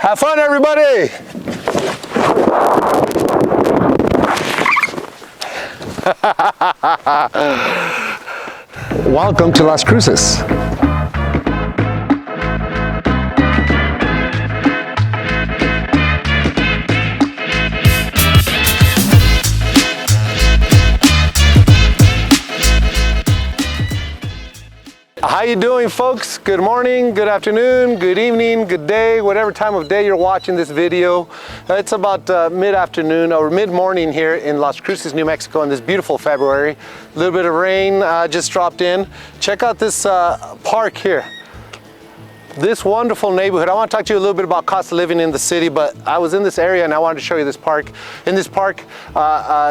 Have fun, everybody! Welcome to Las Cruces. How you doing, folks? Good morning, good afternoon, good evening, good day, whatever time of day you're watching this video. It's about mid-afternoon or mid-morning here in Las Cruces, New Mexico, in this beautiful February. A little bit of rain just dropped in. Check out this park here. This wonderful neighborhood. I want to talk to you a little bit about cost of living in the city, but I was in this area and I wanted to show you this park. In this park,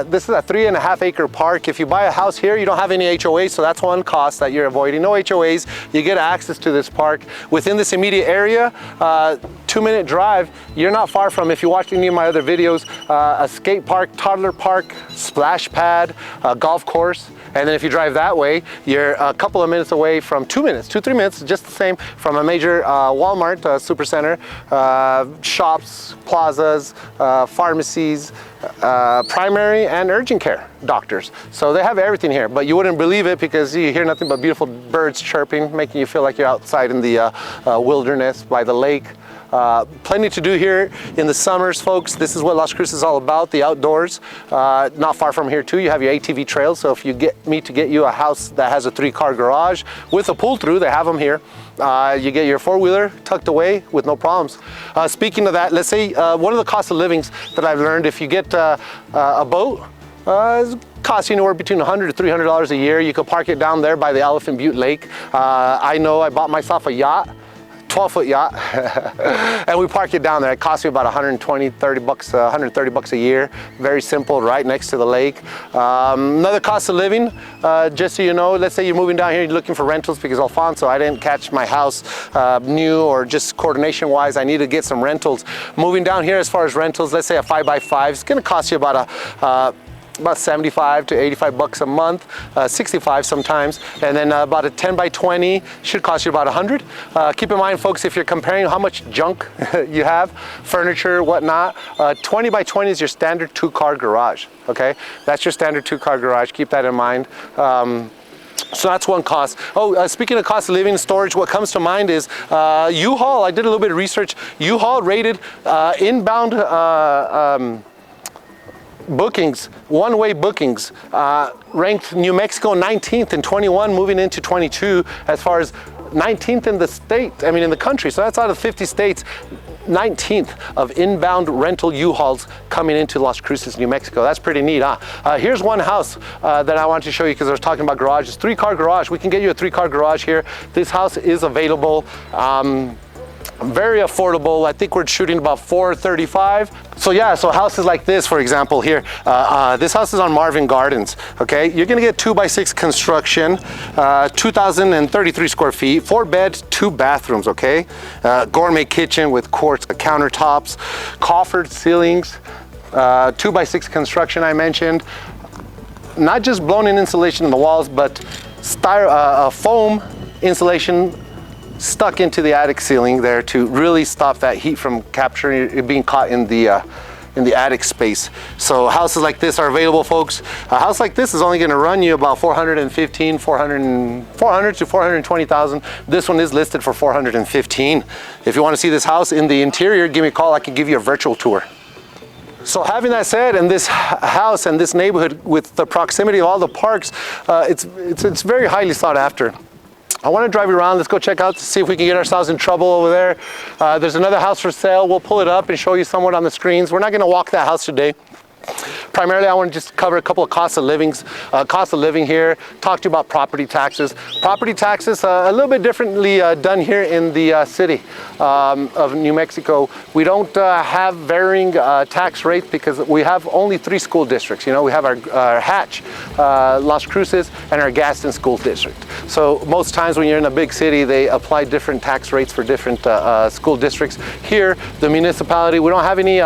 this is a 3.5 acre park. If you buy a house here, you don't have any HOAs, so that's one cost that you're avoiding. No HOAs, you get access to this park. Within this immediate area, 2-minute drive, you're not far from, if you watch any of my other videos, a skate park, toddler park, splash pad, a golf course. And then if you drive that way, you're a couple of minutes away from 2 minutes, 2-3 minutes, just the same, from a major Walmart supercenter, shops, plazas, pharmacies, primary and urgent care doctors. So they have everything here, but you wouldn't believe it because you hear nothing but beautiful birds chirping, making you feel like you're outside in the wilderness by the lake. Plenty to do here in the summers, folks. This is what Las Cruces is all about, the outdoors. Not far from here too, you have your ATV trails. So if you get me to get you a house that has a 3-car garage with a pull through, they have them here. You get your 4-wheeler tucked away with no problems. Speaking of that, let's say one of the cost of livings that I've learned, if you get a boat, it costs you anywhere between $100 to $300 a year. You could park it down there by the Elephant Butte Lake. I know I bought myself a yacht, 12-foot yacht, and we park it down there. It costs me about 130 bucks a year. Very simple, right next to the lake. Another cost of living, just so you know, let's say you're moving down here, you're looking for rentals, because Alfonso, I didn't catch my house new or just coordination wise, I need to get some rentals. Moving down here, as far as rentals, let's say a 5x5, it's gonna cost you about 75 to 85 bucks a month, 65 sometimes, and then about a 10x20 should cost you about 100. Keep in mind, folks, if you're comparing how much junk you have, furniture, whatnot, 20x20 is your standard 2-car garage, okay? That's your standard 2-car garage, keep that in mind. So that's one cost. Oh, speaking of cost of living and storage, what comes to mind is U-Haul. I did a little bit of research. U-Haul rated inbound bookings, one-way bookings, ranked New Mexico 19th in 21, moving into 22, as far as 19th in the state, I mean in the country. So that's out of 50 states, 19th of inbound rental U-Hauls coming into Las Cruces, New Mexico. That's pretty neat, huh? Here's one house that I want to show you, because I was talking about garages. 3-car garage. We can get you a 3-car garage here. This house is available. Very affordable. I think we're shooting about $435. So yeah, so houses like this, for example, here, this house is on Marvin Gardens, okay? You're gonna get 2x6 construction, 2,033 square feet, 4-bed, 2 bathrooms, okay? Gourmet kitchen with quartz countertops, coffered ceilings, 2x6 construction I mentioned. Not just blown-in insulation in the walls, but foam insulation stuck into the attic ceiling there to really stop that heat from capturing it, being caught in the attic space. So houses like this are available, folks. A house like this is only going to run you about $400 to $420,000. This one is listed for $415. If you want to see this house in the interior, give me a call. I can give you a virtual tour. So having that said, in this house and this neighborhood, with the proximity of all the parks, it's very highly sought after. I want to drive you around. Let's go check out to see if we can get ourselves in trouble over there. There's another house for sale. We'll pull it up and show you somewhat on the screens. We're not going to walk that house today. Primarily, I want to just cover a couple of cost of living here, talk to you about property taxes. Property taxes, a little bit differently done here in the city of New Mexico. We don't have varying tax rates because we have only 3 school districts. You know, we have our Hatch, Las Cruces, and our Gaston School District. So most times when you're in a big city, they apply different tax rates for different school districts. Here, the municipality, we don't have any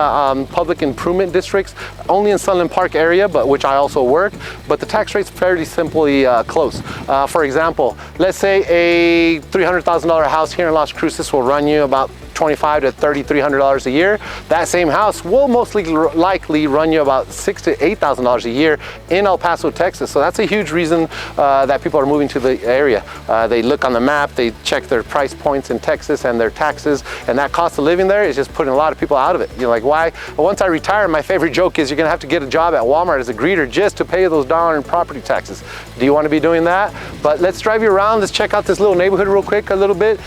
public improvement districts, only in Sunland Park area, but which I also work, but the tax rate's fairly simply close. For example, let's say a $300,000 house here in Las Cruces will run you about $2,500 to $3,300 a year. That same house will most likely run you about $6,000 to $8,000 a year in El Paso, Texas. So that's a huge reason that people are moving to the area. They look on the map, they check their price points in Texas and their taxes, and that cost of living there is just putting a lot of people out of it. You're like, why? Well, once I retire, my favorite joke is you're gonna have to get a job at Walmart as a greeter just to pay those darn property taxes. Do you want to be doing that? But let's drive you around. Let's check out this little neighborhood real quick a little bit.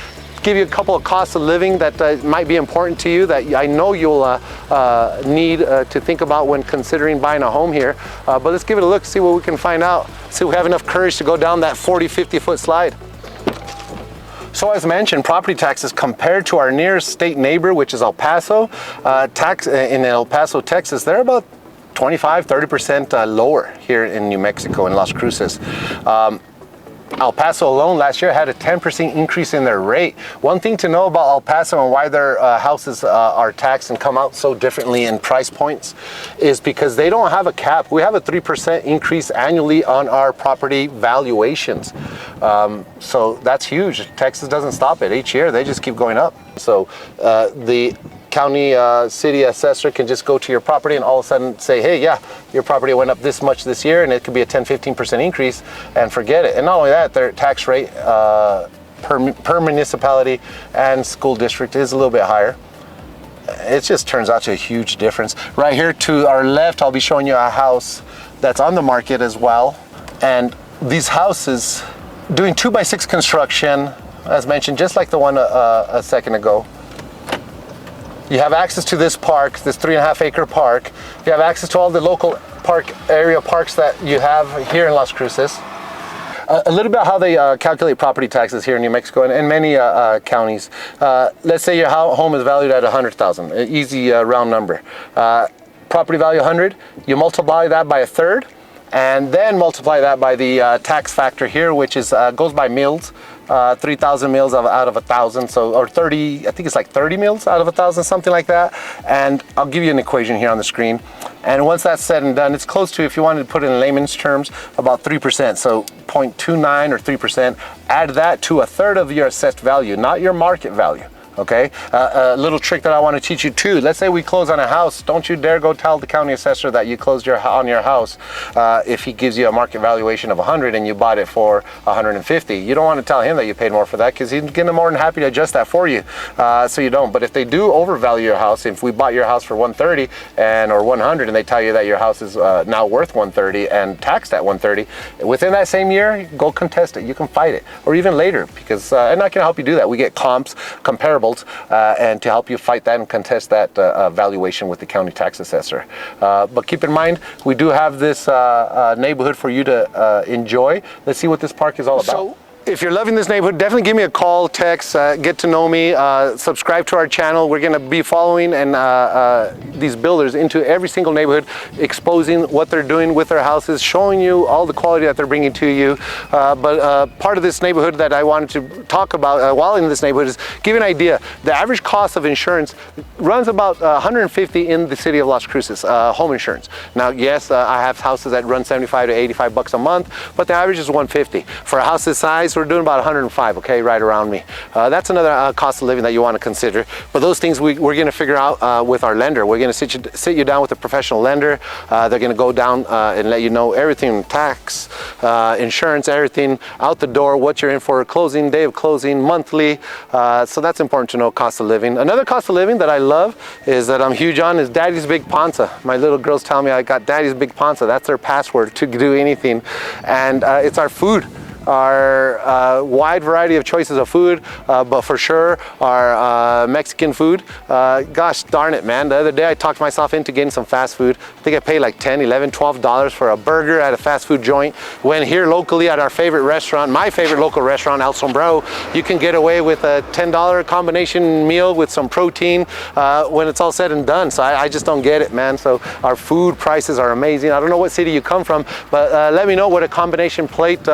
Give you a couple of costs of living that might be important to you that I know you'll need to think about when considering buying a home here. But let's give it a look, see what we can find out. See if we have enough courage to go down that 40, 50-foot slide. So as mentioned, property taxes compared to our nearest state neighbor, which is El Paso, in El Paso, Texas, they're about 25–30% lower here in New Mexico, in Las Cruces. El Paso alone last year had a 10% increase in their rate. One thing to know about El Paso and why their houses are taxed and come out so differently in price points is because they don't have a cap. We have a 3% increase annually on our property valuations. So that's huge. Texas doesn't stop it. Each year they just keep going up. So the county city assessor can just go to your property and all of a sudden say, hey, yeah, your property went up this much this year, and it could be a 10–15% increase, and forget it. And not only that, their tax rate per municipality and school district is a little bit higher. It just turns out to a huge difference. Right here to our left, I'll be showing you a house that's on the market as well. And these houses doing 2x6 construction, as mentioned, just like the one a second ago. You have access to this park, this 3.5-acre park. You have access to all the local area parks that you have here in Las Cruces. A little bit how they calculate property taxes here in New Mexico and in many counties. Let's say your home is valued at $100,000, an easy round number. Property value 100, you multiply that by a third, and then multiply that by the tax factor here, which is goes by meals. 3,000 meals out of 1,000, so, or 30, I think it's like 30 meals out of 1,000, something like that. And I'll give you an equation here on the screen. And once that's said and done, it's close to, if you wanted to put it in layman's terms, about 3%. So 0.29 or 3%. Add that to a third of your assessed value, not your market value. Okay, a little trick that I want to teach you too. Let's say we close on a house. Don't you dare go tell the county assessor that you closed on your house if he gives you a market valuation of 100 and you bought it for 150. You don't want to tell him that you paid more for that, because he's gonna more than happy to adjust that for you. So you don't. But if they do overvalue your house, if we bought your house for 130 or 100, and they tell you that your house is now worth 130 and taxed at 130, within that same year, go contest it. You can fight it, or even later, because and I can help you do that. We get comps, comparables. And to help you fight that and contest that valuation with the county tax assessor. But keep in mind, we do have this neighborhood for you to enjoy. Let's see what this park is all about. So, if you're loving this neighborhood, definitely give me a call, text, get to know me, subscribe to our channel. We're gonna be following these builders into every single neighborhood, exposing what they're doing with their houses, showing you all the quality that they're bringing to you. But part of this neighborhood that I wanted to talk about while in this neighborhood is give you an idea. The average cost of insurance runs about $150 in the city of Las Cruces, home insurance. Now, yes, I have houses that run $75 to $85 a month, but the average is $150. For a house this size, we're doing about 105, okay, right around me. That's another cost of living that you want to consider. But those things we're going to figure out with our lender. We're going to sit you down with a professional lender. They're going to go down and let you know everything, tax, insurance, everything out the door, what you're in for, closing, day of closing, monthly. So that's important to know, cost of living. Another cost of living that I love is that I'm huge on is Daddy's Big Panza. My little girls tell me I got Daddy's Big Panza. That's their password to do anything. And it's our food. Our wide variety of choices of food, but for sure our Mexican food. Gosh darn it, man. The other day I talked myself into getting some fast food. I think I paid like $10, $11, $12 for a burger at a fast food joint. When here locally at our favorite restaurant, my favorite local restaurant, El Sombrero, you can get away with a $10 combination meal with some protein when it's all said and done. So I just don't get it, man. So our food prices are amazing. I don't know what city you come from, but let me know what a combination plate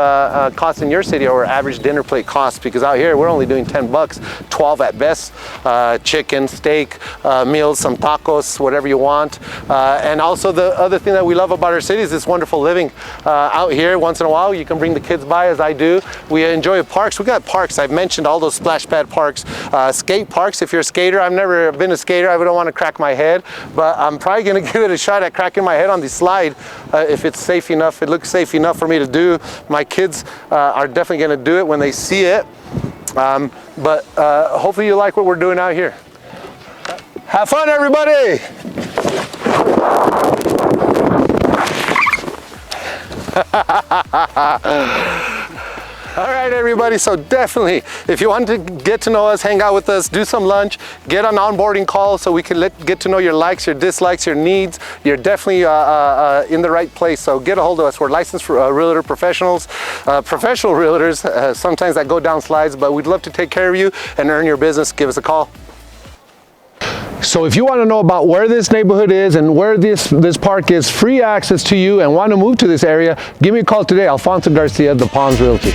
costs in your city or average dinner plate costs, because out here we're only doing 10 bucks, 12 at best. Chicken, steak, meals, some tacos, whatever you want. And also the other thing that we love about our city is this wonderful living. Out here, once in a while, you can bring the kids by, as I do. We enjoy parks. We got parks. I've mentioned all those splash pad parks. Skate parks, if you're a skater. I've never been a skater. I don't want to crack my head, but I'm probably going to give it a shot at cracking my head on the slide if it's safe enough. It looks safe enough for me to do. My kids are definitely going to do it when they see it. But hopefully you like what we're doing out here. Have fun, everybody! All right, everybody, so definitely, if you want to get to know us, hang out with us, do some lunch, get an onboarding call so we can get to know your likes, your dislikes, your needs, you're definitely in the right place. So get a hold of us. We're licensed realtor professionals, professional realtors, sometimes that go down slides, but we'd love to take care of you and earn your business. Give us a call. So if you want to know about where this neighborhood is and where this park is, free access to you, and want to move to this area, give me a call today. Alfonso Garcia, the Palms Realty.